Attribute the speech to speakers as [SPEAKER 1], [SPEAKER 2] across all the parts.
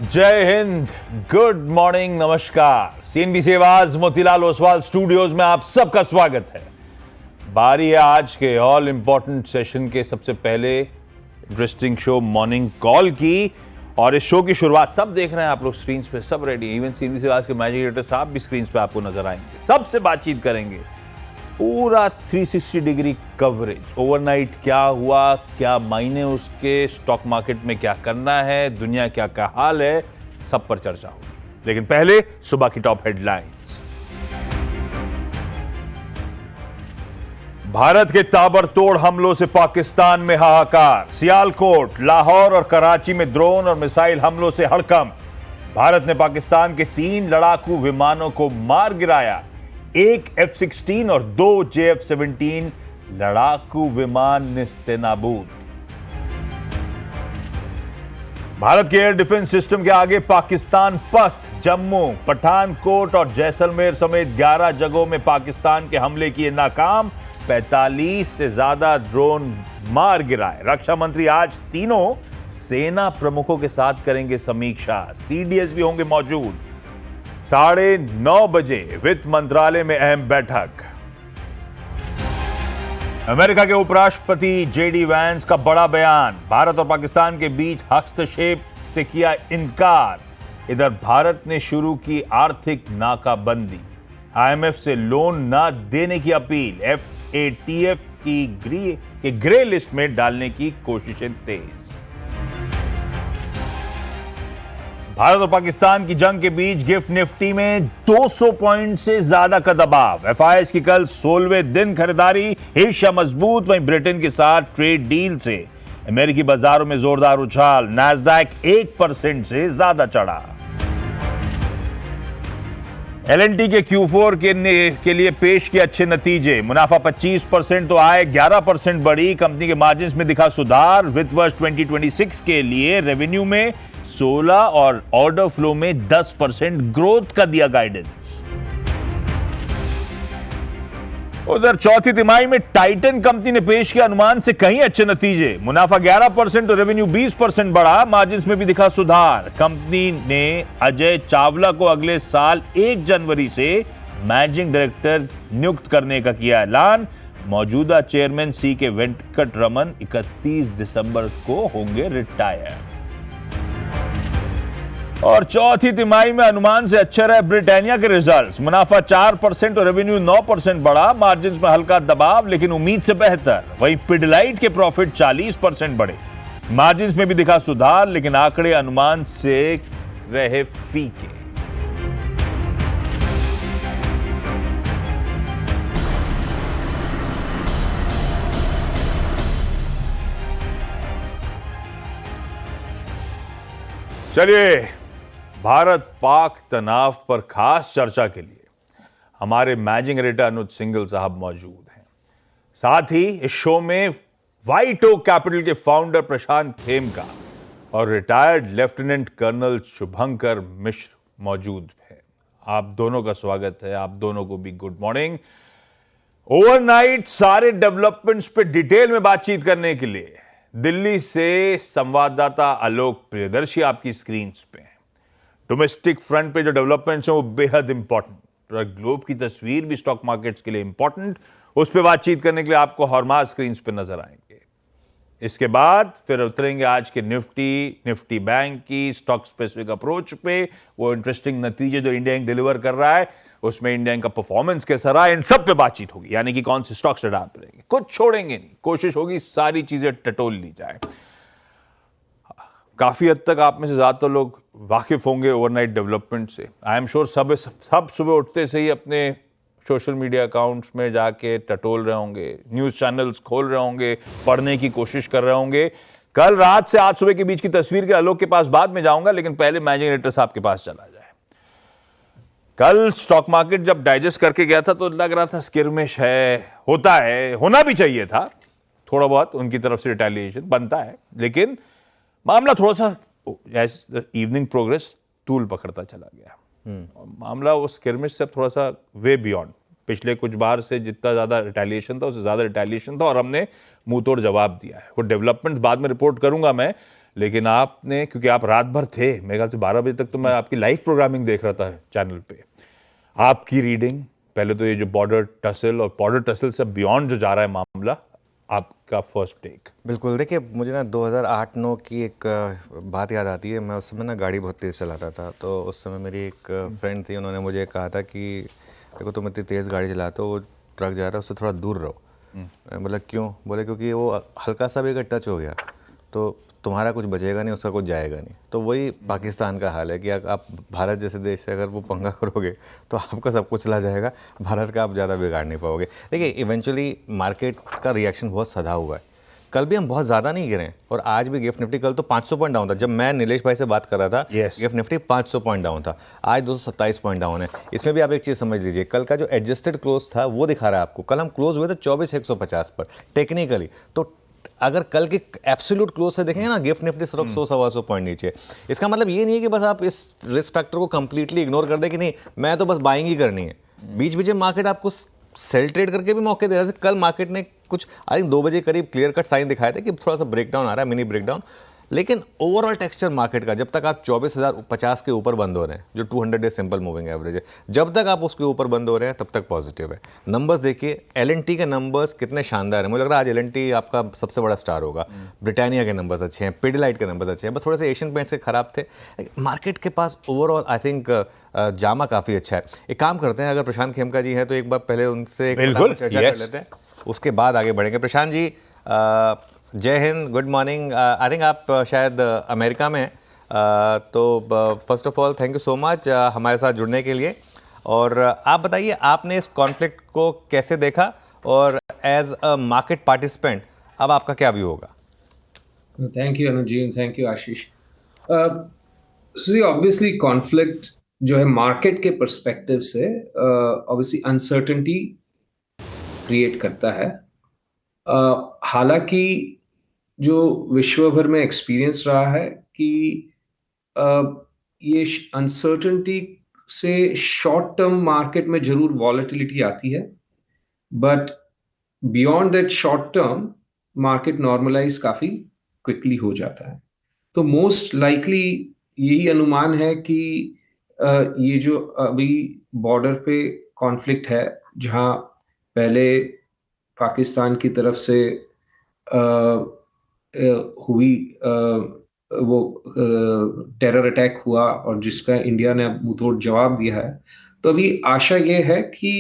[SPEAKER 1] जय Hind, good morning, नमस्कार। CNBC आवाज मोतीलाल ओसवाल स्टूडियोज में आप सबका स्वागत है। बारी है आज के ऑल इंपॉर्टेंट सेशन के सबसे पहले इंटरेस्टिंग शो मॉर्निंग कॉल की। और इस शो की शुरुआत सब देख रहे हैं आप लोग स्क्रीन पे, सब रेडी। इवन सीएनबीसी आवाज के मैजिक एडिटर साहब भी स्क्रीन पे आपको नजर आएंगे। सबसे बातचीत करेंगे, पूरा 360 डिग्री कवरेज। ओवरनाइट क्या हुआ, क्या मायने उसके, स्टॉक मार्केट में क्या करना है, दुनिया क्या हाल है, सब पर चर्चा होगी। लेकिन पहले सुबह की टॉप हेडलाइंस। भारत के ताबड़तोड़ हमलों से पाकिस्तान में हाहाकार। सियालकोट, लाहौर और कराची में ड्रोन और मिसाइल हमलों से हड़कंप। भारत ने पाकिस्तान के 3 लड़ाकू विमानों को मार गिराया। एक F-16 और 2 JF-17 लड़ाकू विमान निस्तेनाबूद। भारत के एयर डिफेंस सिस्टम के आगे पाकिस्तान पस्त। जम्मू, पठानकोट और जैसलमेर समेत 11 जगहों में पाकिस्तान के हमले किए नाकाम। 45 से ज्यादा ड्रोन मार गिराए। रक्षा मंत्री आज तीनों सेना प्रमुखों के साथ करेंगे समीक्षा। CDS भी होंगे मौजूद। 9:30 बजे वित्त मंत्रालय में अहम बैठक। अमेरिका के उपराष्ट्रपति JD वैंस का बड़ा बयान। भारत और पाकिस्तान के बीच हस्तक्षेप से किया इनकार। इधर भारत ने शुरू की आर्थिक नाकाबंदी। IMF से लोन ना देने की अपील। FATF की ग्रे लिस्ट में डालने की कोशिशें तेज। भारत और पाकिस्तान की जंग के बीच गिफ्ट निफ्टी में 200 पॉइंट से ज्यादा का दबाव। FIS की कल 16वें दिन खरीदारी। एशिया मजबूत, वहीं ब्रिटेन के साथ ट्रेड डील से अमेरिकी बाजारों में जोरदार उछाल। नैस्डैक 1% से ज्यादा चढ़ा। L&T के Q4 के लिए पेश किए अच्छे नतीजे। मुनाफा 25% तो आय 11% बढ़ी। कंपनी के मार्जिन्स में दिखा सुधार। वित्त वर्ष 2026 के लिए रेवेन्यू में 16 और ऑर्डर फ्लो में 10% ग्रोथ का दिया गाइडेंस। उधर चौथी तिमाही में टाइटन कंपनी ने पेश किया अनुमान से कहीं अच्छे नतीजे। मुनाफा 11% और रेवेन्यू 20% बढ़ा। मार्जिन्स में भी दिखा सुधार। कंपनी ने अजय चावला को अगले साल 1 जनवरी से मैनेजिंग डायरेक्टर नियुक्त करने का किया ऐलान। मौजूदा चेयरमैन CK वेंकटरमन 31 दिसंबर को होंगे रिटायर। और चौथी तिमाही में अनुमान से अच्छे रहे ब्रिटानिया के रिजल्ट्स। मुनाफा 4% और रेवेन्यू 9% बढ़ा। मार्जिन्स में हल्का दबाव लेकिन उम्मीद से बेहतर। वहीं पिडिलाइट के प्रॉफिट 40% बढ़े। मार्जिन्स में भी दिखा सुधार लेकिन आंकड़े अनुमान से रहे फीके। चलिए, भारत पाक तनाव पर खास चर्चा के लिए हमारे मैनेजिंग एडिटर अनुज सिंघल साहब मौजूद हैं। साथ ही इस शो में व्हाइट ओक कैपिटल के फाउंडर प्रशांत खेमका और रिटायर्ड लेफ्टिनेंट कर्नल शुभंकर मिश्र मौजूद हैं। आप दोनों का स्वागत है। आप दोनों को भी गुड मॉर्निंग। ओवरनाइट सारे डेवलपमेंट्स पे डिटेल में बातचीत करने के लिए दिल्ली से संवाददाता आलोक प्रियदर्शी आपकी स्क्रीन पे हैं। डोमेस्टिक फ्रंट पे जो डेवलपमेंट्स हैं वो बेहद इंपॉर्टेंट। ग्लोब की तस्वीर भी स्टॉक मार्केट्स के लिए इंपॉर्टेंट। उस पर बातचीत करने के लिए आपको हॉरमाज स्क्रीन पे नजर आएंगे। इसके बाद फिर उतरेंगे आज के निफ्टी बैंक की स्टॉक स्पेसिफिक अप्रोच पे। वो इंटरेस्टिंग नतीजे जो इंडिया इंक डिलीवर कर रहा है उसमें इंडिया इंक का परफॉर्मेंस कैसा रहा है, इन सब पे बातचीत होगी। यानी कि कौन से स्टॉक्स डाल रहेंगे, कुछ छोड़ेंगे नहीं। कोशिश होगी सारी चीजें टटोल ली जाए। काफी हद तक आप में से ज्यादातर लोग वाकिफ होंगे ओवरनाइट डेवलपमेंट से। आई एम श्योर सब सुबह उठते से ही अपने सोशल मीडिया अकाउंट्स में जाके टटोल रहे होंगे, न्यूज चैनल्स खोल रहे होंगे, पढ़ने की कोशिश कर रहे होंगे। कल रात से आज सुबह के बीच की तस्वीर के आलोक के पास बाद में जाऊंगा, लेकिन पहले मैनेजिंग एडिटर साहब के पास चला जाए। कल स्टॉक मार्केट जब डाइजेस्ट करके गया था तो लग रहा था स्किर्मिश है, होता है, होना भी चाहिए था। थोड़ा बहुत उनकी तरफ से रिटेलिएशन बनता है, लेकिन मामला थोड़ा सा एज इवनिंग प्रोग्रेस तूल पकड़ता चला गया। मामला वो स्किर्मिश से थोड़ा सा वे बियॉन्ड। पिछले कुछ बार से जितना ज्यादा रिटेलिएशन था उससे ज्यादा रिटेलिएशन था और हमने मुंह तोड़ जवाब दिया है। वो डेवलपमेंट बाद में रिपोर्ट करूंगा मैं, लेकिन आपने, क्योंकि आप रात भर थे, मेरे ख्याल से 12 बजे तक तो मैं आपकी लाइव प्रोग्रामिंग देख रहा था चैनल पे, आपकी रीडिंग, पहले तो ये जो बॉर्डर टसल और बॉर्डर टसल से बियॉन्ड जो जा रहा है मामला, आपका फर्स्ट टेक।
[SPEAKER 2] बिल्कुल, देखिए मुझे ना 2008-9 की एक बात याद आती है। मैं उस समय ना गाड़ी बहुत तेज़ चलाता था, तो उस समय मेरी एक फ्रेंड थी, उन्होंने मुझे कहा था कि देखो तुम इतनी तेज़ गाड़ी चलाते हो, वो ट्रक जा रहा है उससे थोड़ा दूर रहो। मैं बोला क्यों? बोले क्योंकि वो हल्का सा भी अगर टच हो गया तो तुम्हारा कुछ बचेगा नहीं, उसका कुछ जाएगा नहीं। तो वही पाकिस्तान का हाल है कि आप भारत जैसे देश से अगर वो पंगा करोगे तो आपका सब कुछ चला जाएगा, भारत का आप ज़्यादा बिगाड़ नहीं पाओगे। देखिए इवेंचुअली मार्केट का रिएक्शन बहुत सधा हुआ है। कल भी हम बहुत ज़्यादा नहीं गिरे और आज भी गिफ्ट निफ्टी, कल तो 500 पॉइंट डाउन था जब मैं नीलेश भाई से बात कर रहा था।
[SPEAKER 1] Yes.
[SPEAKER 2] Gift Nifty 500 point down था, आज 227 पॉइंट डाउन है। इसमें भी आप एक चीज़ समझ लीजिए, कल का जो एडजस्टेड क्लोज था वो दिखा रहा है आपको, कल हम क्लोज हुए थे 24,150 पर टेक्निकली। तो अगर कल के एब्सोल्यूट क्लोज से देखेंगे ना, गिफ्ट निफ्टी सिर्फ 100-125 पॉइंट नीचे। इसका मतलब ये नहीं है कि बस आप इस रिस्क फैक्टर को कंप्लीटली इग्नोर कर दें कि नहीं मैं तो बस बाइंग ही करनी है। बीच बीच में मार्केट आपको सेल ट्रेड करके भी मौके दे रहा है। कल मार्केट ने कुछ आई थिंक 2 बजे करीब क्लियर कट साइन दिखाया था कि थोड़ा सा ब्रेकडाउन आ रहा है, मिनी ब्रेकडाउन। लेकिन ओवरऑल टेक्सचर मार्केट का, जब तक आप 24,050 के ऊपर बंद हो रहे हैं, जो 200 डे सिंपल मूविंग एवरेज है, जब तक आप उसके ऊपर बंद हो रहे हैं तब तक पॉजिटिव है। नंबर्स देखिए, एल&टी के नंबर्स कितने शानदार हैं। मुझे लग रहा है आज एल&टी आपका सबसे बड़ा स्टार होगा। ब्रिटानिया के नंबर्स अच्छे हैं, पिडिलाइट के नंबर्स अच्छे हैं, बस थोड़े से एशियन पेंट्स के खराब थे। मार्केट के पास ओवरऑल आई थिंक जामा काफ़ी अच्छा है। एक काम करते हैं, अगर प्रशांत खेमका जी हैं तो एक बार पहले उनसे
[SPEAKER 1] बिल्कुल,
[SPEAKER 2] चर्चा कर लेते हैं, उसके बाद आगे बढ़ेंगे। प्रशांत जी जय Hind, good morning. I think आप शायद अमेरिका में हैं, तो first of all thank you so much हमारे साथ जुड़ने के लिए। और आप बताइए आपने इस कॉन्फ्लिक्ट को कैसे देखा, और एज अ मार्केट पार्टिसिपेंट अब आपका क्या व्यू होगा?
[SPEAKER 3] Thank you Anuj ji, thank you Ashish. See obviously conflict जो है मार्केट के पर्सपेक्टिव से ऑब्वियसली अनसर्टेनिटी क्रिएट करता है। हालांकि जो विश्व भर में एक्सपीरियंस रहा है कि ये अनसर्टेनिटी से शॉर्ट टर्म मार्केट में जरूर वॉलेटिलिटी आती है, but beyond that short term market normalize काफी क्विकली हो जाता है। तो मोस्ट लाइकली यही अनुमान है कि ये जो अभी बॉर्डर पे कॉन्फ्लिक्ट है, जहां पहले पाकिस्तान की तरफ से हुई वो टेरर अटैक हुआ और जिसका इंडिया ने मुंहतोड़ जवाब दिया है, तो अभी आशा ये है कि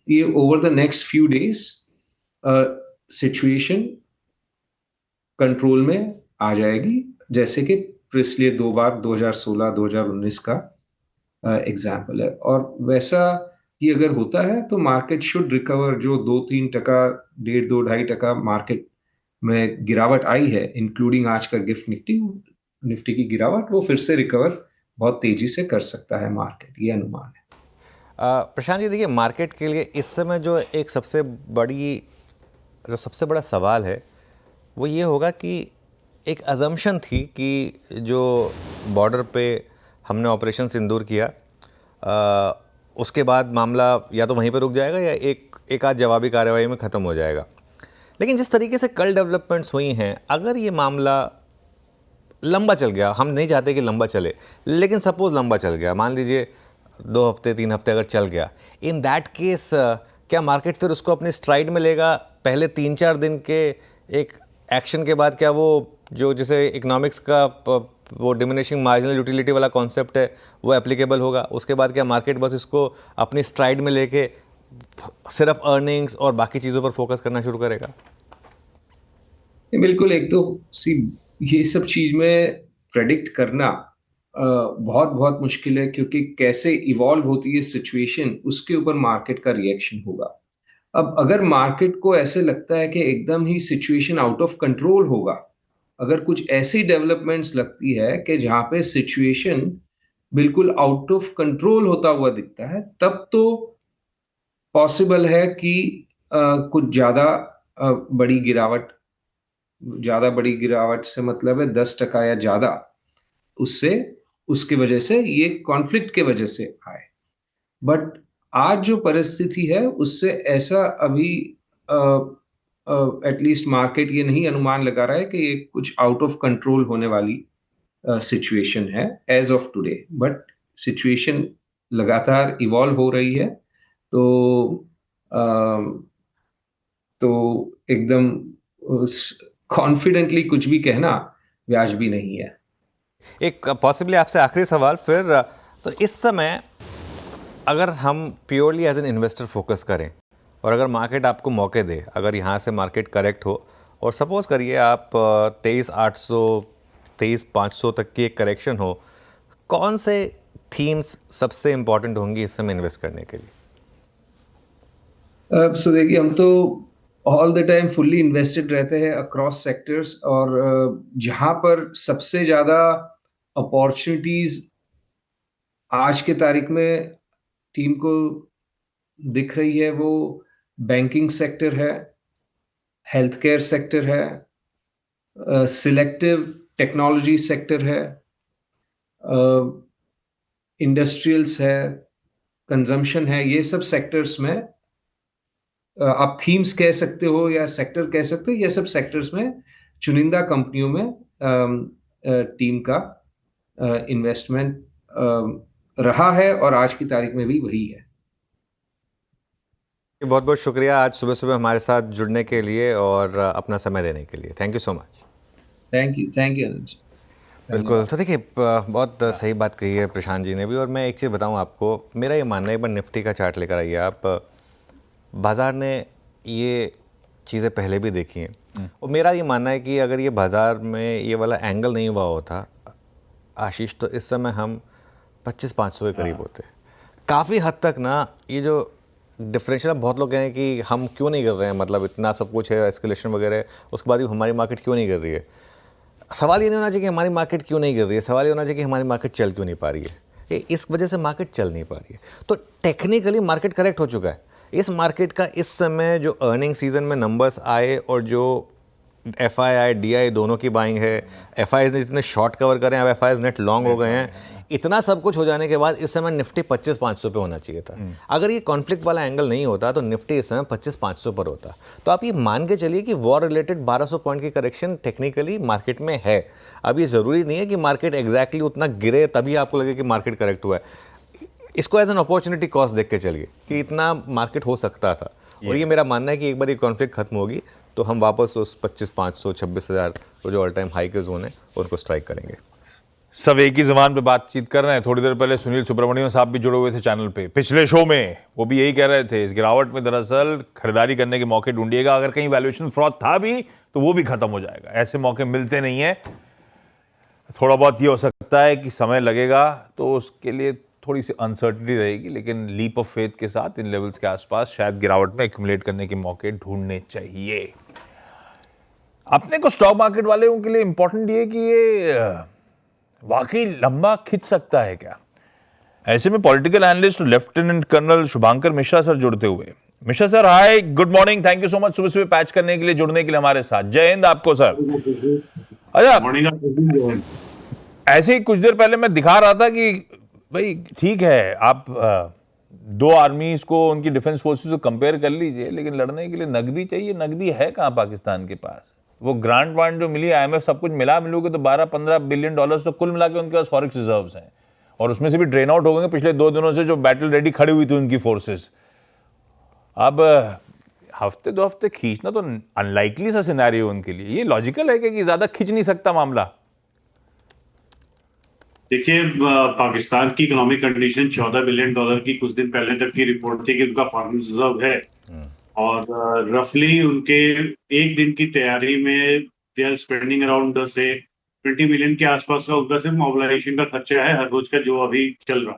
[SPEAKER 3] ये over the next few days situation control में आ जाएगी, जैसे कि पिछले 2 बार 2016 2019 का एग्जाम्पल है। और वैसा ही अगर होता है तो मार्केट शुड रिकवर। जो 2-3%, 1.5-2-2.5% मार्केट में गिरावट आई है, इंक्लूडिंग आज का गिफ्ट निफ्टी निफ्टी की गिरावट, वो फिर से रिकवर बहुत तेजी से कर सकता है मार्केट, ये अनुमान है।
[SPEAKER 2] प्रशांत जी देखिए, मार्केट के लिए इस समय जो सबसे बड़ा सवाल है वो ये होगा कि एक अजम्पशन थी कि जो बॉर्डर पे हमने ऑपरेशन सिंदूर किया, उसके बाद मामला या तो वहीं पे रुक जाएगा या एक आध जवाबी कार्रवाई में ख़त्म हो जाएगा। लेकिन जिस तरीके से कल डेवलपमेंट्स हुई हैं, अगर ये मामला लंबा चल गया, हम नहीं चाहते कि लंबा चले, लेकिन सपोज लंबा चल गया, मान लीजिए 2 हफ्ते 3 हफ्ते अगर चल गया, इन दैट केस क्या मार्केट फिर उसको अपनी स्ट्राइड में लेगा? पहले 3-4 दिन के एक एक्शन के बाद क्या वो जो जैसे इकोनॉमिक्स का वो डिमिनिशिंग मार्जिनल यूटिलिटी वाला कॉन्सेप्ट है वो एप्लीकेबल होगा? उसके बाद क्या मार्केट बस इसको अपनी स्ट्राइड में लेके सिर्फ अर्निंग्स और बाकी चीज़ों पर फोकस करना शुरू करेगा?
[SPEAKER 3] बिल्कुल। एक तो ये सब चीज में प्रेडिक्ट करना बहुत बहुत मुश्किल है, क्योंकि कैसे इवॉल्व होती है सिचुएशन उसके ऊपर मार्केट का रिएक्शन होगा। अब अगर मार्केट को ऐसे लगता है कि एकदम ही सिचुएशन आउट ऑफ कंट्रोल होगा, अगर कुछ ऐसी डेवलपमेंट्स लगती है कि जहां पे सिचुएशन बिल्कुल आउट ऑफ कंट्रोल होता हुआ दिखता है, तब तो पॉसिबल है कि कुछ बड़ी गिरावट ज्यादा बड़ी गिरावट से मतलब है 10% या ज्यादा, उससे उसकी वजह से ये कॉन्फ्लिक्ट के वजह से आए। बट आज जो परिस्थिति है उससे ऐसा अभी एटलीस्ट मार्केट ये नहीं अनुमान लगा रहा है कि ये कुछ आउट ऑफ कंट्रोल होने वाली सिचुएशन है as of today, but situation लगातार इवॉल्व हो रही है। तो अ, तो एकदम कॉन्फिडेंटली कुछ भी कहना वाजिबी नहीं है।
[SPEAKER 2] एक पॉसिबली आपसे आखिरी सवाल फिर, तो इस समय अगर हम purely as an investor focus करें और अगर मार्केट आपको मौके दे, अगर यहाँ से मार्केट करेक्ट हो और सपोज करिए आप 23,800 23,500 तक की एक करेक्शन हो, कौन से थीम्स सबसे इम्पोर्टेंट होंगी इस समय इन्वेस्ट करने के लिए?
[SPEAKER 3] सो देखिए, हम तो all the time fully invested रहते हैं अक्रॉस सेक्टर्स, और जहाँ पर सबसे ज़्यादा अपॉर्चुनिटीज़ आज के तारीख में टीम को दिख रही है वो बैंकिंग सेक्टर है, हेल्थ केयर सेक्टर है, सिलेक्टिव टेक्नोलॉजी सेक्टर है, इंडस्ट्रियल्स है, कंजम्पशन है। ये सब सेक्टर्स में आप थीम्स कह सकते हो या सेक्टर कह सकते हो, ये सब सेक्टर्स में चुनिंदा कंपनियों में टीम का इन्वेस्टमेंट रहा है और आज की तारीख में भी वही है।
[SPEAKER 2] बहुत बहुत शुक्रिया आज सुबह सुबह हमारे साथ जुड़ने के लिए और अपना समय देने के लिए। Thank you so much.
[SPEAKER 3] Thank you Anuj.
[SPEAKER 2] बिल्कुल, तो देखिए बहुत सही बात कही है प्रशांत जी ने भी, और मैं एक चीज़ बताऊं आपको, मेरा ये मानना है, एक बार निफ्टी का चार्ट लेकर आइए आप, बाज़ार ने ये चीज़ें पहले भी देखी हैं और मेरा ये मानना है कि अगर ये बाज़ार में ये वाला एंगल नहीं हुआ होता आशीष, तो इस समय हम 25,500 के करीब होते। काफ़ी हद तक ना ये जो डिफरेंशियल, बहुत लोग कहें कि हम क्यों नहीं कर रहे हैं, मतलब इतना सब कुछ है एस्केलेशन वगैरह, उसके बाद भी हमारी मार्केट क्यों नहीं कर रही है। सवाल ये नहीं होना चाहिए कि हमारी मार्केट क्यों नहीं कर रही है, सवाल ये होना चाहिए कि हमारी मार्केट चल क्यों नहीं पा रही है। ये इस वजह से मार्केट चल नहीं पा रही है। तो टेक्निकली मार्केट करेक्ट हो चुका है। इस मार्केट का इस समय जो अर्निंग सीजन में नंबर्स आए और जो FII DI दोनों की बाइंग है, FIs ने जितने शॉर्ट कवर करें, अब FIs नेट लॉन्ग हो गए हैं, इतना सब कुछ हो जाने के बाद इस समय निफ्टी 25,500 पे होना चाहिए था। अगर ये कॉन्फ्लिक्ट वाला एंगल नहीं होता तो निफ्टी इस समय 25,500 पर होता। तो आप ये मान के चलिए कि वॉर रिलेटेड 1200 पॉइंट की करेक्शन टेक्निकली मार्केट में है। अब ये ज़रूरी नहीं है कि मार्केट एग्जैक्टली उतना गिरे तभी आपको लगे कि मार्केट करेक्ट हुआ है। इसको एज एन अपॉर्चुनिटी कॉस्ट देख के चलिए कि इतना मार्केट हो सकता था, और ये मेरा मानना है कि एक बार ये कॉन्फ्लिक्ट खत्म होगी तो हम वापस उस 25,500 26,000 जो ऑल टाइम हाई के जोन है उनको स्ट्राइक करेंगे।
[SPEAKER 1] सब एक ही जबान पे बातचीत कर रहे हैं। थोड़ी देर पहले सुनील सुब्रमण्यम साहब भी जुड़े हुए थे चैनल पे, पिछले शो में वो भी यही कह रहे थे, इस गिरावट में दरअसल खरीदारी करने के मौके ढूंढिएगा। अगर कहीं वैल्यूएशन फ्रॉड था भी तो वो भी खत्म हो जाएगा, ऐसे मौके मिलते नहीं है। थोड़ा बहुत ये हो सकता है कि समय लगेगा, तो उसके लिए थोड़ी सी अनसर्टिनिटी रहेगी, लेकिन लीप ऑफ फेथ के साथ इन लेवल्स के आसपास शायद गिरावट में एक्यूमुलेट करने के मौके ढूंढने चाहिए। अपने को स्टॉक मार्केट वालों के लिए इंपॉर्टेंट ये कि ये वाकई लंबा खिंच सकता है क्या। ऐसे में political analyst lieutenant colonel Shubhankar Mishra sir जुड़ते हुए। Mishra sir hi, good morning, thank you so much सुबह सुबह पैच करने के लिए, जुड़ने के लिए हमारे साथ। जय हिंद आपको सर। अच्छा, ऐसे ही कुछ देर पहले मैं दिखा रहा था कि भाई ठीक है, आप दो आर्मीज को, उनकी डिफेंस फोर्सेस को कंपेयर कर लीजिए, लेकिन लड़ने के लिए नकदी चाहिए। नकदी है कहां पाकिस्तान के पास? वो ग्रांट वांट जो मिली, IMF सब कुछ मिलोगे तो 12-15 बिलियन डॉलर्स तो कुल मिला के उनके पास फॉरेक्स रिजर्व्स हैं, और उसमें से भी ड्रेन आउट हो गए पिछले 2 दिनों से जो बैटल रेडी खड़ी हुई थी उनकी फोर्सेस। अब हफ्ते 2 हफ्ते खींचना तो अनलाइकली सा सिनेरियो उनके लिए। ये लॉजिकल है कि ज्यादा खींच नहीं सकता मामला?
[SPEAKER 4] देखिए, पाकिस्तान की इकोनॉमिक कंडीशन $14 बिलियन की कुछ दिन पहले तक की रिपोर्ट थी कि उनका फॉरेन रिजर्व है, और रफली उनके एक दिन की तैयारी में दे आर स्पेंडिंग अराउंड से 20 मिलियन के आसपास का उनका सिर्फ मोबिलाइजेशन का खर्चा है हर रोज का, जो अभी चल रहा।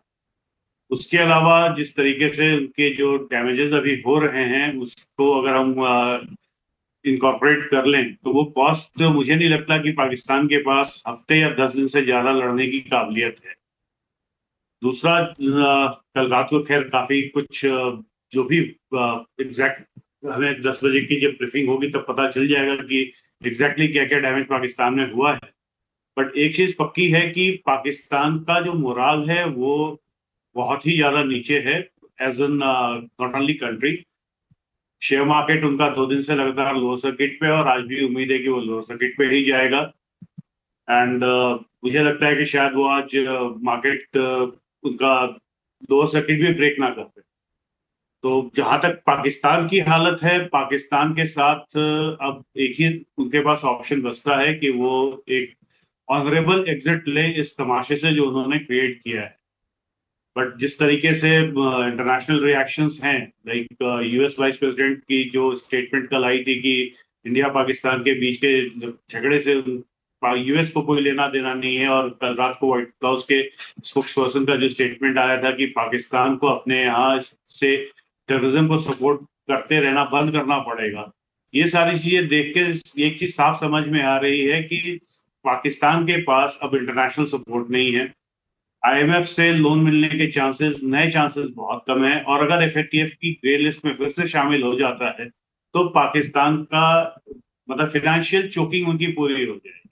[SPEAKER 4] उसके अलावा जिस तरीके से उनके जो डैमेजेस अभी हो रहे हैं उसको अगर हम इनकॉर्पोरेट कर लें तो वो कॉस्ट मुझे नहीं लगता कि पाकिस्तान के पास हफ्ते या 10 दिन से ज्यादा लड़ने की काबिलियत है। दूसरा, कल रात को खैर काफी कुछ जो भी एग्जैक्ट हमें 10 बजे की जब ब्रीफिंग होगी तब पता चल जाएगा कि एग्जैक्टली क्या क्या डैमेज पाकिस्तान में हुआ है। बट एक चीज पक्की है कि पाकिस्तान का जो मोराल है वो बहुत ही ज्यादा नीचे है as an not only country, share market उनका 2 दिन से लगातार लोअर सर्किट पे, और आज भी उम्मीद है कि वो लोअर सर्किट पे ही जाएगा। एंड मुझे लगता है कि शायद वो आज मार्केट उनका लोअर सर्किट भी ब्रेक ना कर पाए। तो जहां तक पाकिस्तान की हालत है, पाकिस्तान के साथ अब एक ही उनके पास ऑप्शन बचता है कि वो एक ऑनरेबल एग्जिट ले इस तमाशे से जो उन्होंने क्रिएट किया है। बट जिस तरीके से इंटरनेशनल रिएक्शंस हैं, लाइक यूएस वाइस प्रेसिडेंट की जो स्टेटमेंट कल आई थी कि इंडिया पाकिस्तान के बीच के झगड़े से यूएस को कोई लेना देना नहीं है, और कल रात को व्हाइट हाउस के स्पोक्स पर्सन का जो स्टेटमेंट आया था कि पाकिस्तान को अपने यहाँ से टेररिज्म को सपोर्ट करते रहना बंद करना पड़ेगा। ये सारी चीजें देख के एक चीज साफ समझ में आ रही है कि पाकिस्तान के पास अब इंटरनेशनल सपोर्ट नहीं है। आईएमएफ से लोन मिलने के नए चांसेस बहुत कम है, और अगर एफएटीएफ की ग्रे लिस्ट में फिर से शामिल हो जाता है तो पाकिस्तान का मतलब फाइनेंशियल चोकिंग उनकी पूरी हो जाएगी।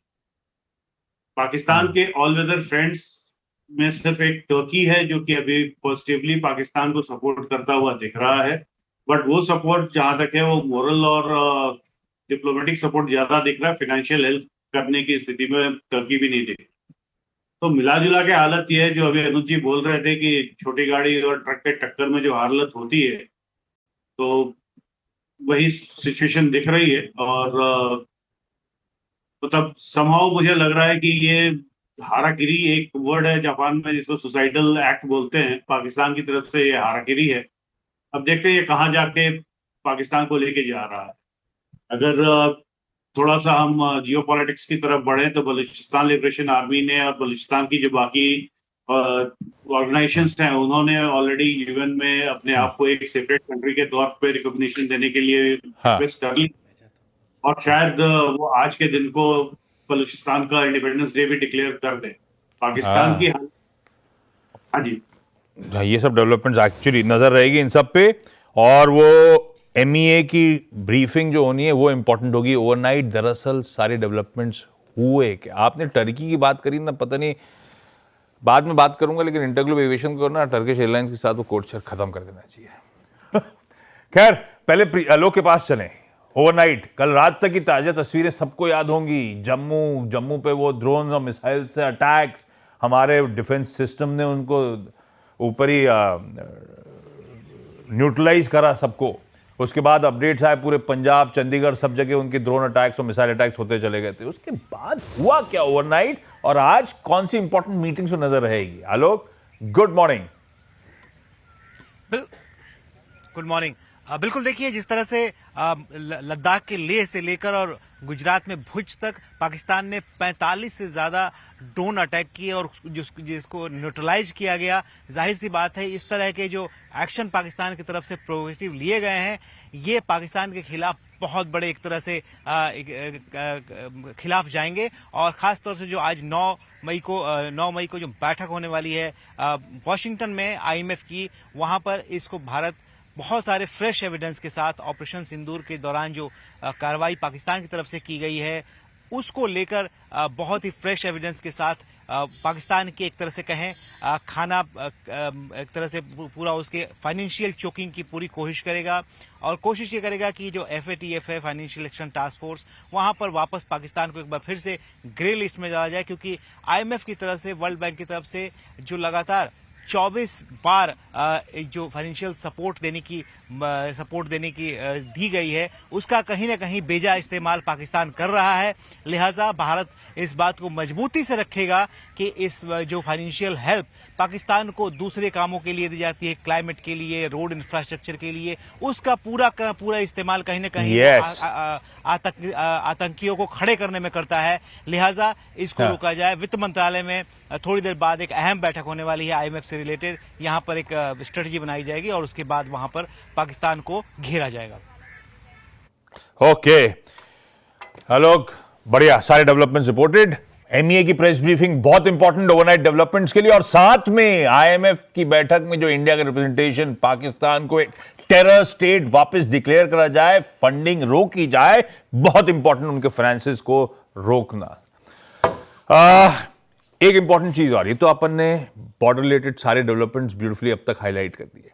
[SPEAKER 4] पाकिस्तान के ऑल वेदर फ्रेंड्स में सिर्फ एक टर्की है जो कि अभी पॉजिटिवली पाकिस्तान को सपोर्ट करता हुआ दिख रहा है, बट वो सपोर्ट जहां तक है वो मोरल और डिप्लोमेटिक सपोर्ट ज्यादा दिख रहा है, फाइनेंशियल हेल्प करने की स्थिति में टर्की भी नहीं दिख रही। तो मिला जुला के हालत ये है जो अभी अनुज जी बोल रहे थे कि छोटी गाड़ी और ट्रक के टक्कर में जो हालत होती है, तो वही सिचुएशन दिख रही है। और मतलब समहाउ मुझे लग रहा है कि ये हाराकिरी एक वर्ड है जापान में जिसको सुसाइडल एक्ट बोलते हैं, पाकिस्तान की तरफ से ये हाराकिरी है। अब देखते हैं ये कहाँ जाके पाकिस्तान को लेके जा रहा है। अगर थोड़ा सा हम जियो पॉलिटिक्स की तरफ बढ़े तो बलूचिस्तान लिबरेशन आर्मी ने और बलूचिस्तान की जो बाकी ऑर्गेनाइजेशंस हैं उन्होंने ऑलरेडी यूएन में अपने आप को एक सेपरेट कंट्री के तौर पे रिकॉग्निशन देने के लिए रिक्वेस्ट कर ली, और शायद वो आज के दिन को बलूचिस्तान का इंडिपेंडेंस डे भी डिक्लेयर कर दे। पाकिस्तान की हाँ जी,
[SPEAKER 1] ये सब डेवलपमेंट्स एक्चुअली नजर रहेगी इन सब पे, और वो एमईए की ब्रीफिंग जो होनी है वो इंपॉर्टेंट होगी ओवरनाइट। दरअसल सारे डेवलपमेंट्स हुए कि आपने टर्की की बात करी ना, पता नहीं बाद में बात करूंगा, लेकिन इंटरग्लोब एविएशन को ना टर्किश एयरलाइंस के साथ वो कोड शेयर खत्म कर देना चाहिए। खैर पहले आलोक के पास चलें। ओवरनाइट कल रात तक की ताजा तस्वीरें सबको याद होंगी। जम्मू पे वो ड्रोन और मिसाइल से अटैक्स, हमारे डिफेंस सिस्टम ने उनको ऊपर ही न्यूट्रलाइज करा सबको। उसके बाद अपडेट्स आए पूरे पंजाब, चंडीगढ़, सब जगह उनके ड्रोन अटैक्स और मिसाइल अटैक्स होते चले गए थे। उसके बाद हुआ क्या ओवरनाइट, और आज कौन सी इंपॉर्टेंट मीटिंग्स में नजर रहेगी? आलोक, गुड मॉर्निंग।
[SPEAKER 5] Good morning. बिल्कुल, देखिए जिस तरह से लद्दाख के लेह से लेकर और गुजरात में भुज तक पाकिस्तान ने 45 से ज्यादा ड्रोन अटैक किए और जिसको न्यूट्रलाइज किया गया। जाहिर सी बात है इस तरह के जो एक्शन पाकिस्तान की तरफ से प्रोएक्टिव लिए गए हैं ये पाकिस्तान के खिलाफ बहुत बड़े एक तरह से खिलाफ जाएंगे। और खास तौर से जो आज 9 मई को जो बैठक होने वाली है वॉशिंगटन में आईएमएफ की, वहां पर इसको भारत बहुत सारे फ्रेश एविडेंस के साथ ऑपरेशन सिंदूर के दौरान जो कार्रवाई पाकिस्तान की तरफ से की गई है उसको लेकर बहुत ही फ्रेश एविडेंस के साथ पाकिस्तान की एक तरह से कहें खाना एक तरह से पूरा उसके फाइनेंशियल चोकिंग की पूरी कोशिश करेगा। और कोशिश ये करेगा कि जो एफएटीएफ है, फाइनेंशियल एक्शन टास्क फोर्स, वहां पर वापस पाकिस्तान को एक बार फिर से ग्रे लिस्ट में डाला जाए, क्योंकि आईएमएफ की तरफ से, वर्ल्ड बैंक की तरफ से जो लगातार 24 बार जो फाइनेंशियल सपोर्ट देने की दी गई है उसका कहीं ना कहीं बेजा इस्तेमाल पाकिस्तान कर रहा है। लिहाजा भारत इस बात को मजबूती से रखेगा कि इस जो फाइनेंशियल हेल्प पाकिस्तान को दूसरे कामों के लिए दी जाती है, क्लाइमेट के लिए, रोड इंफ्रास्ट्रक्चर के लिए, उसका पूरा इस्तेमाल कहीं ना कहीं आतंकियों को खड़े करने में करता है। लिहाजा इसको रोका जाए। वित्त मंत्रालय में थोड़ी देर बाद एक अहम बैठक होने वाली है आईएमएफ से रिलेटेड। यहां पर एक स्ट्रेटजी बनाई जाएगी और उसके बाद वहां पर पाकिस्तान को घेरा जाएगा।
[SPEAKER 1] ओके आलोक, बढ़िया, सारे डेवलपमेंट्स रिपोर्टेड। एमईए की प्रेस ब्रीफिंग बहुत इंपॉर्टेंट ओवरनाइट डेवलपमेंट्स के लिए, और साथ में आईएमएफ की बैठक में जो इंडिया का रिप्रेजेंटेशन, पाकिस्तान को एक टेरर स्टेट वापस डिक्लेयर करा जाए, फंडिंग रोकी जाए, बहुत इंपॉर्टेंट, उनके फाइनेंसेस को रोकना। एक इंपॉर्टेंट चीज और, ये तो अपन ने बॉर्डर रिलेटेड सारे डेवलपमेंट्स ब्यूटीफुली अब तक हाईलाइट कर दिए।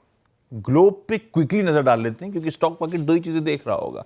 [SPEAKER 1] ग्लोब पे क्विकली नजर डाल लेते हैं, क्योंकि स्टॉक मार्केट दो ही चीजें देख रहा होगा।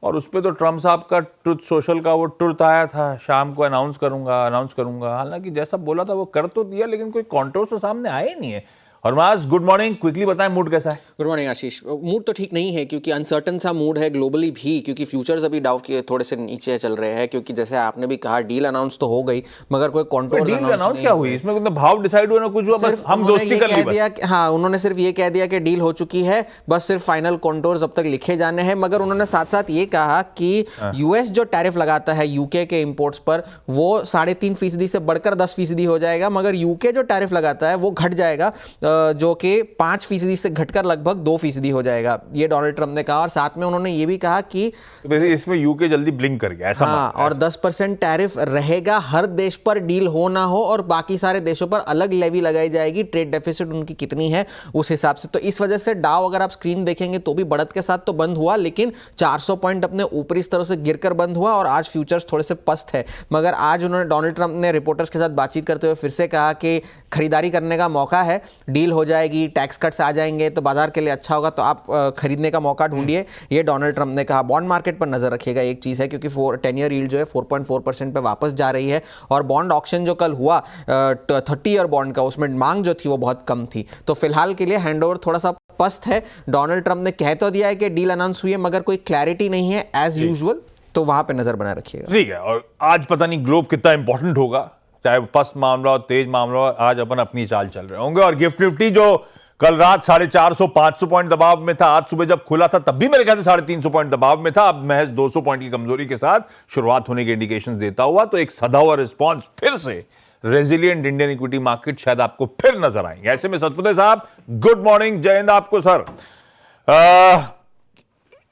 [SPEAKER 1] और उस पर तो ट्रम्प साहब का ट्रुथ सोशल का वो ट्रुथ आया था, शाम को अनाउंस करूंगा। हालांकि जैसा बोला था वो कर तो दिया, लेकिन कोई कॉन्ट्रोवर्स तो सामने आया ही नहीं है। और मास, गुड मॉर्निंग, क्विकली बताएं मूड कैसा है?
[SPEAKER 6] गुड मॉर्निंग आशीष। मूड तो ठीक नहीं है, क्योंकि अनसर्टन सा मूड है ग्लोबली भी, क्योंकि फ्यूचर्स अभी डाउ के थोड़े से नीचे चल रहे हैं, क्योंकि जैसे आपने भी कहा डील अनाउंस तो हो गई, मगर कोई कॉन्ट्रोवर्स
[SPEAKER 1] डील अनाउंस क्या हुई? इसमें मतलब भाव डिसाइड हुआ ना कुछ हुआ, बस हम दोस्ती कर ली बस।
[SPEAKER 6] हाँ, उन्होंने सिर्फ ये कह दिया कि डील हो चुकी है, बस सिर्फ फाइनल कॉन्टोर्स अब तक लिखे जाने हैं। मगर उन्होंने साथ साथ ये कहा कि यूएस जो टैरिफ लगाता है यूके के इंपोर्ट्स पर, वो 3.5% से बढ़कर 10% हो जाएगा, मगर यूके जो टैरिफ लगाता है वो घट जाएगा, जो कि 5% से घटकर लगभग 2% हो जाएगा, ये डोनाल्ड ट्रंप ने कहा। और साथ में उन्होंने ये भी कहा कि
[SPEAKER 1] इसमें यूके जल्दी ब्लिंक कर गया, ऐसा
[SPEAKER 6] हाँ, और 10% टैरिफ रहेगा हर देश पर, डील हो ना हो, और बाकी सारे देशों पर अलग लेवी लगाई जाएगी, ट्रेड डेफिसिट उनकी कितनी है उस हिसाब से। तो इस वजह से डाउ, अगर आप स्क्रीन देखेंगे तो भी बढ़त के साथ तो बंद हुआ, लेकिन 400 पॉइंट अपने ऊपरी स्तरों से गिरकर बंद हुआ, और आज फ्यूचर्स थोड़े से पस्त है। मगर आज उन्होंने, डोनाल्ड ट्रंप ने रिपोर्टर्स के साथ बातचीत करते हुए फिर से कहा कि खरीदारी करने का मौका है, डील हो जाएगी, टैक्स कट्स आ जाएंगे तो बाजार के लिए अच्छा होगा, तो आप खरीदने का मौका ढूंढिए, ये डोनाल्ड ट्रंप ने कहा। बॉन्ड मार्केट पर नजर रखिएगा, एक चीज है, क्योंकि 10 ईयर यील्ड जो है 4.4% पे वापस जा रही है, और बॉन्ड ऑक्शन जो कल हुआ 30 ईयर बॉन्ड का, उसमें मांग जो थी वो बहुत कम थी। तो फिलहाल के लिए हैंडओवर थोड़ा सा पस्त है। डोनाल्ड ट्रंप ने कह तो दिया है कि डील अनाउंस हुई है, मगर कोई क्लैरिटी नहीं है एज यूजुअल, तो वहां पे नजर बनाए रखिएगा।
[SPEAKER 1] ठीक है। और आज पता नहीं ग्लोब कितना इंपॉर्टेंट होगा, चाहे पस्त मामला हो, तेज मामला हो, आज अपन अपनी चाल चल रहे होंगे। और गिफ्ट निफ्टी जो कल रात 450-500 पॉइंट दबाव में था, आज सुबह जब खुला था तब भी मेरे ख्याल से 350 पॉइंट दबाव में था, अब महज 200 पॉइंट की कमजोरी के साथ शुरुआत होने के इंडिकेशंस देता हुआ, तो एक सदा हुआ रिस्पॉन्स, फिर से रेजिलिएंट इंडियन इक्विटी मार्केट शायद आपको फिर नजर आएंगे। ऐसे में सतपुते साहब, गुड मॉर्निंग, जय हिंद आपको सर।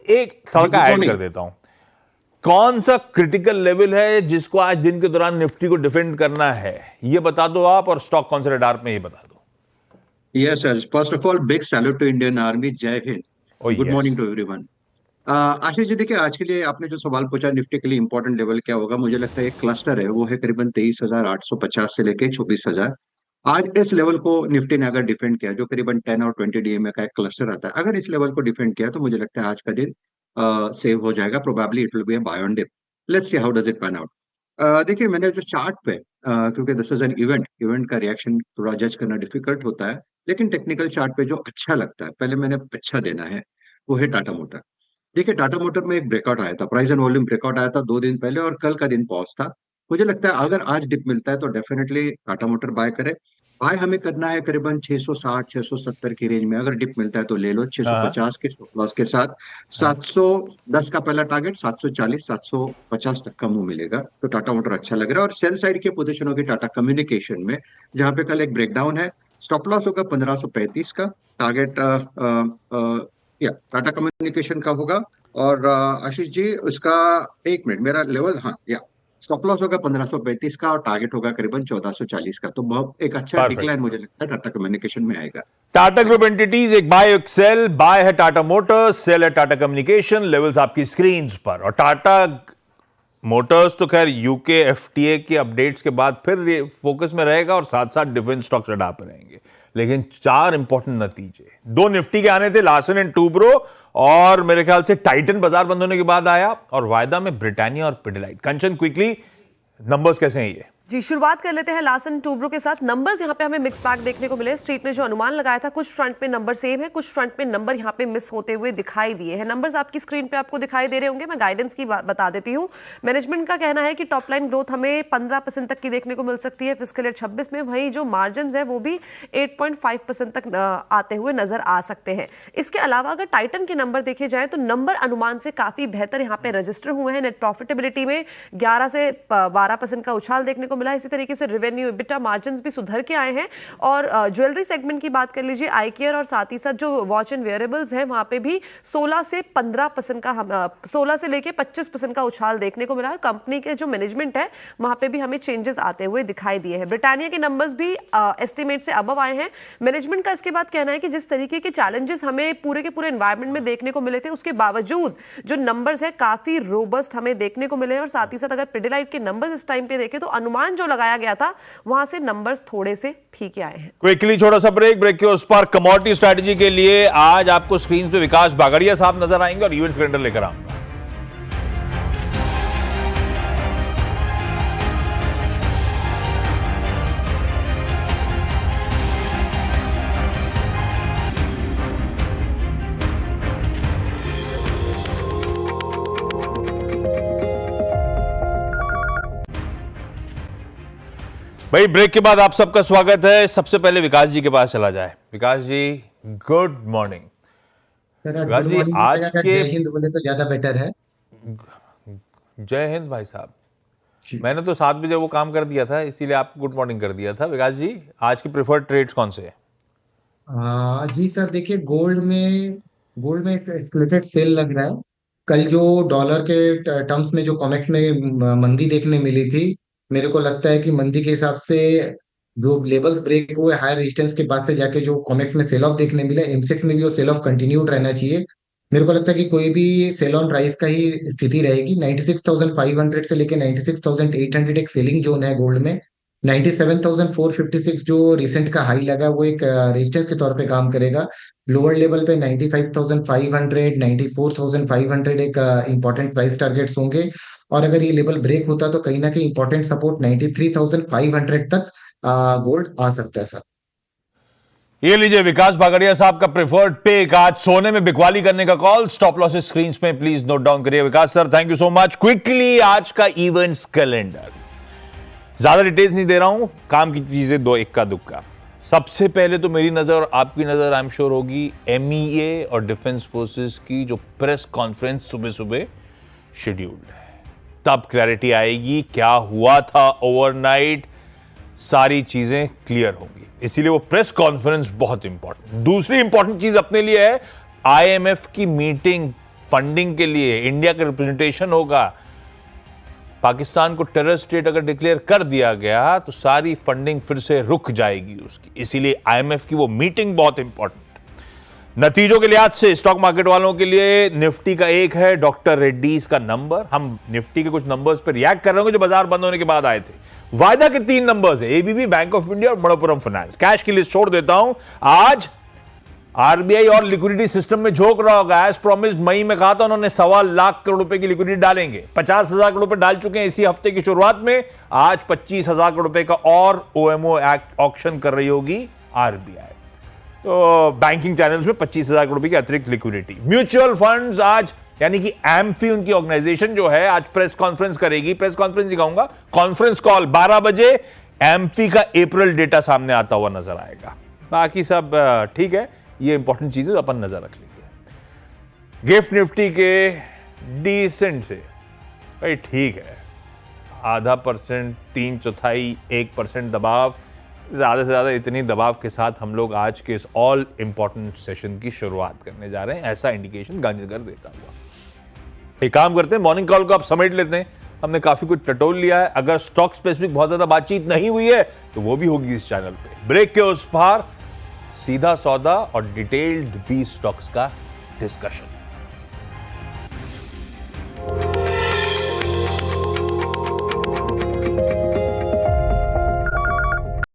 [SPEAKER 1] एक तड़का ऐड कर देता हूं, कौन सा क्रिटिकल लेवल है जिसको आज दिन के दौरान निफ्टी को डिफेंड करना है, ये बता दो आप, और स्टॉक कौन से रडार में ये बता दो।
[SPEAKER 7] Yes, sir. First of all, big salute to Indian Army. जय Hind. Good morning to everyone. Ashish ji, देखिए आज के लिए आपने जो सवाल पूछा निफ्टी के लिए इंपॉर्टेंट लेवल क्या होगा, मुझे लगता है एक क्लस्टर है, वो है करीबन 23,850 से लेके 24,000। आज इस लेवल को निफ्टी ने अगर डिफेंड किया, जो करीबन 10 और 20 डीएमए का एक क्लस्टर आता है, अगर इस लेवल को डिफेंड किया तो मुझे लगता है आज का दिन सेव हो जाएगा। Probably it will be a buy on dip. Let's see how does it pan out. देखिए मैंने जो चार्ट पे क्योंकि दिस इज एन इवेंट का रिएक्शन थोड़ा जज करना डिफिकल्ट होता है, लेकिन टेक्निकल चार्ट पे जो अच्छा लगता है, पहले मैंने अच्छा देना है, वो है टाटा मोटर। देखिए टाटा मोटर में एक ब्रेकआउट आया था, प्राइस एंड वॉल्यूम ब्रेकआउट आया था 2 दिन पहले, और कल का दिन पॉज था। मुझे लगता है अगर आज डिप मिलता है तो डेफिनेटली टाटा मोटर बाय करे। बाय हमें करना है करीबन 660-670 की रेंज में, अगर डिप मिलता है तो ले लो 650 के स्टॉप लॉस के साथ। 710 का पहला टारगेट, 740-750 तक का मुंह मिलेगा, तो टाटा मोटर अच्छा लग रहा है। और सेल साइड की पोजीशन होगी टाटा कम्युनिकेशन में, जहां पे कल एक ब्रेकडाउन है, स्टॉप लॉस होगा 1535 का, टारगेट टाटा कम्युनिकेशन का होगा। और आशीष जी उसका 1 मिनट, मेरा लेवल, हाँ स्टॉप लॉस होगा 1535 का, और टारगेट होगा करीबन 1440 का। तो बहुत एक अच्छा डिक्लाइन मुझे लगता है टाटा कम्युनिकेशन में आएगा।
[SPEAKER 1] टाटा ग्रुप एंटिटीज, एक बाय एक सेल, बाय है टाटा मोटर्स, सेल है टाटा कम्युनिकेशन, लेवल्स आपकी स्क्रीन पर। और टाटा मोटर्स तो खैर यूके एफटीए के अपडेट्स के बाद फिर फोकस में रहेगा, और साथ साथ डिफेंस स्टॉक्स रडार पर रहेंगे। लेकिन 4 इंपॉर्टेंट नतीजे 2 निफ्टी के आने थे, लार्सन एंड टूब्रो, और मेरे ख्याल से टाइटन बाजार बंद होने के बाद आया, और वायदा में ब्रिटानिया और पिडिलाइट। कंचन, क्विकली नंबर्स कैसे हैं ये?
[SPEAKER 8] जी, शुरुआत कर लेते हैं लार्सन टूब्रो के साथ। नंबर्स यहाँ पे हमें मिक्स बैग देखने को मिले। स्ट्रीट ने जो अनुमान लगाया था, कुछ फ्रंट पे नंबर सेम है, कुछ फ्रंट पे नंबर यहाँ पे मिस होते हुए दिखाई दिए हैं। नंबर्स आपकी स्क्रीन पे आपको दिखाई दे रहे होंगे, मैं गाइडेंस की बता देती हूँ। मैनेजमेंट का कहना है कि टॉप लाइन ग्रोथ हमें 15% तक की देखने को मिल सकती है फिस्कल ईयर 26 में, वहीं जो मार्जिन है वो भी 8.5% तक आते हुए नजर आ सकते हैं। इसके अलावा अगर टाइटन के नंबर देखे जाए तो नंबर अनुमान से काफी बेहतर यहाँ पे रजिस्टर हुए हैं। नेट प्रॉफिटेबिलिटी में 11 से 12% का उछाल देखने को मिला। इसी तरीके से रेवेन्यू, एबिटा मार्जिन्स भी सुधर के आए हैं। और ज्वेलरी सेगमेंट की बात कर लीजिए, आई केयर और साथ ही साथ जो वॉच एंड वेयरेबल्स है वहां पे भी 16 से 15% का 16 से लेके 25% का उछाल देखने को मिला है। कंपनी के जो मैनेजमेंट है वहां पे भी हमें चेंजेस आते हुए दिखाई दिए हैं। ब्रिटानिया के नंबर्स भी एस्टिमेट से अबव आए हैं। मैनेजमेंट का इसके बाद कहना है कि जिस तरीके के चैलेंजेस हमें पूरे के पूरे एनवायरमेंट में देखने को मिले थे, उसके बावजूद जो नंबर्स है काफी रोबस्ट हमें देखने को मिले हैं। और साथ ही साथ अगर पिडिलाइट के नंबर्स इस टाइम पे देखें तो अनुमान अनुमान जो लगाया गया था वहां से नंबर्स थोड़े से फीके आए हैं।
[SPEAKER 1] क्विकली छोटा सा ब्रेक के उस पर कमोडिटी स्ट्रेटजी के लिए आज आपको स्क्रीन पे विकास बागड़िया साहब नजर आएंगे और इवेंट कैलेंडर लेकर आऊंगा। भाई ब्रेक के बाद आप सबका स्वागत है। सबसे पहले विकास जी के पास चला जाए। विकास जी गुड मॉर्निंग। विकास जी आज के
[SPEAKER 9] जय हिंद बोले तो ज्यादा बेटर है।
[SPEAKER 1] जय हिंद भाई साहब। मैंने तो 7 बजे वो काम कर दिया था, इसीलिए आपको गुड मॉर्निंग कर दिया था। विकास जी आज के प्रेफर्ड ट्रेड्स कौन से हैं?
[SPEAKER 9] जी सर, देखिए गोल्ड में एक एस्केलेटेड सेल लग रहा है। कल जो डॉलर के टर्म्स में जो कॉमेक्स में मंदी देखने मिली थी, मेरे को लगता है कि मंदी के हिसाब से जो लेवल्स ब्रेक हुए हाई रेजिस्टेंस के बाद से जाके जो कॉमेक्स में सेल ऑफ देखने मिला, एमसेक्स में भी वो सेल ऑफ कंटिन्यूड रहना चाहिए। मेरे को लगता है कि कोई भी सेल ऑन राइज का ही स्थिति रहेगी। 96,500 से लेके 96,800 एक सेलिंग जोन है गोल्ड में। 97,456 जो रिसेंट का हाई लगा वो एक रेजिस्टेंस के तौर पे काम करेगा। लोअर लेवल पे 95,500, 94,500 एक इंपॉर्टेंट प्राइस टारगेट्स होंगे। और अगर ये लेवल ब्रेक होता तो कहीं ना कहीं इंपॉर्टेंट सपोर्ट 93,500 तक गोल्ड आ सकता है सर।
[SPEAKER 1] ये लीजिए विकास बागड़िया साहब का प्रेफर्ड पिक। आज सोने में बिकवाली करने का कॉल। स्टॉप लॉसेस स्क्रीन पे प्लीज नोट डाउन करिए। Vikas sir thank you so much. Quickly आज का इवेंट्स कैलेंडर, ज्यादा डिटेल्स नहीं दे रहा हूं, काम की चीजें दो इक्का दुक्का। सबसे पहले तो मेरी नजर और आपकी नजर आई एम श्योर होगी MEA और डिफेंस फोर्सेस की जो प्रेस कॉन्फ्रेंस सुबह सुबह शेड्यूल्ड है। तब क्लैरिटी आएगी क्या हुआ था ओवरनाइट, सारी चीजें क्लियर होंगी। इसीलिए वो प्रेस कॉन्फ्रेंस बहुत इंपॉर्टेंट। दूसरी इंपॉर्टेंट चीज अपने लिए है IMF की मीटिंग, फंडिंग के लिए इंडिया का रिप्रेजेंटेशन होगा। पाकिस्तान को टेरर स्टेट अगर डिक्लेयर कर दिया गया तो सारी फंडिंग फिर से रुक जाएगी उसकी। इसीलिए IMF की वो मीटिंग बहुत इंपॉर्टेंट। नतीजों के लिहाज से स्टॉक मार्केट वालों के लिए निफ्टी का एक है डॉक्टर रेड्डीज का नंबर। हम निफ्टी के कुछ नंबर्स पर रिएक्ट कर रहे होंगे जो बाजार बंद होने के बाद आए थे। वायदा के 3 नंबर्स है, ABB, बैंक ऑफ इंडिया और मनप्पुरम फाइनेंस। कैश की लिस्ट छोड़ देता हूं। आज RBI और लिक्विडिटी सिस्टम में झोंक रहा होगा। एज प्रॉमिस्ड मई में कहा था उन्होंने 1.25 लाख करोड़ रुपए की लिक्विडिटी डालेंगे। 50,000 करोड़ रुपए डाल चुके हैं इसी हफ्ते की शुरुआत में। आज 25,000 करोड़ रुपए का और OMO एक्ट ऑक्शन कर रही होगी RBI। तो बैंकिंग चैनल्स में 25,000 करोड़ रुपए की अतिरिक्त लिक्विडिटी। म्यूचुअल फंड्स आज यानी कि एम्फी उनकी ऑर्गेनाइजेशन जो है आज प्रेस कॉन्फ्रेंस करेगी। प्रेस कॉन्फ्रेंस दिखाऊंगा, कॉन्फ्रेंस कॉल 12 बजे। एम्फी का अप्रैल डेटा सामने आता हुआ नजर आएगा। बाकी सब ठीक है, ये इंपॉर्टेंट चीजें अपन नजर रख लेंगे। गिफ्ट निफ्टी के डिसेंट से भाई ठीक है, 0.5%, 3/4, 1% दबाव, ज्यादा से ज्यादा इतनी दबाव के साथ हम लोग आज के इस ऑल इंपॉर्टेंट सेशन की शुरुआत करने जा रहे हैं, ऐसा इंडिकेशन गांधीनगर देता हुआ। एक काम करते हैं, मॉर्निंग कॉल को आप समेट लेते हैं। हमने काफी कुछ टटोल लिया है। अगर स्टॉक स्पेसिफिक बहुत ज्यादा बातचीत नहीं हुई है तो वो भी होगी इस चैनल पे। ब्रेक के उस पार सीधा सौदा और डिटेल्ड 20 स्टॉक्स का डिस्कशन।